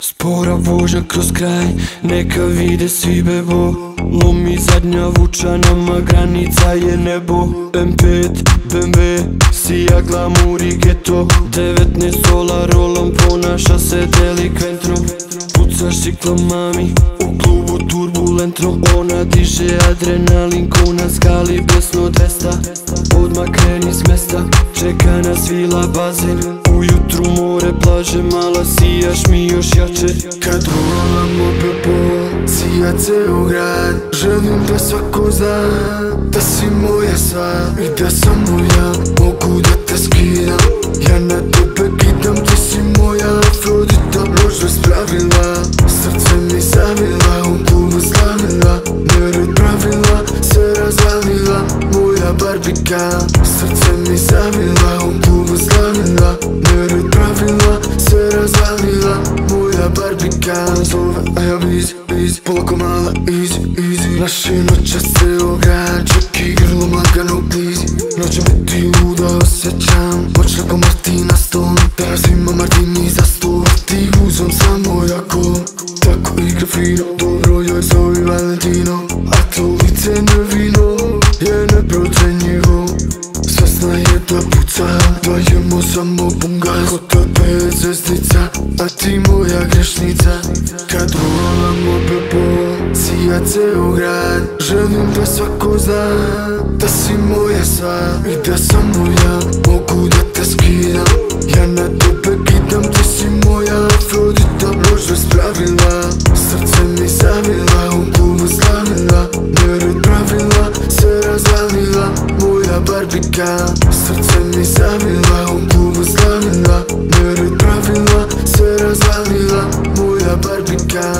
Spora vožnja kroz kraj, neka vide svi bebo. Lomi zadnja vuča, nama granica je nebo. M5, BMW, sija glamur i geto. 19 sola rolom, ponaša se delikventno. Puca šikla mami, u klubu turbulentno. Ona diže adrenalin ko na skali besno 200. Odmah kreni s mesta, čeka nas vila bazen. Ujutru more, plaže, mala sijaš mi još jače. Kad volamo bebo, sija ceo grad. Želim da svako zna da si moja sva i da samo ja mogu da te skidam. Ja na tebe gidam, ti si moja Afrodita, loža spravila, srce mi zavila, u klubu slavila. Nered pravila, se razvalila, moja barbika. Srce mi zavila, u klubu slavila. Nered pravila, se razvalila, moja barbika. Ona zove, a ja busy, polako mala, easy. Naše noća ceo grad, čak i grlo magano blizi. Noća me ti luda osjećam, počne ko Martina Stone. Danas ima Martini za stol, ti uzom samo jako. Tako igra fino, dobro joj zove Valentino. A to lice nevino je neprocenjivo. Svesna je da puca, dajemo samo pun gas. Kod tebe je zvezdica, a ti moja grešnica. Kad volamo bebo, sija ceo grad. Želim da svako zna da si moja sva i da samo ja mogu da te skidam. Ja na tebe gidam, ti si moja Afrodita, loža spravila, srce mi zavila, u klubu slavila. Nered pravila, se razvalila, moja barbika. Srce mi zavila, u klubu slavila. Nered pravila, se razvalila, moja barbika.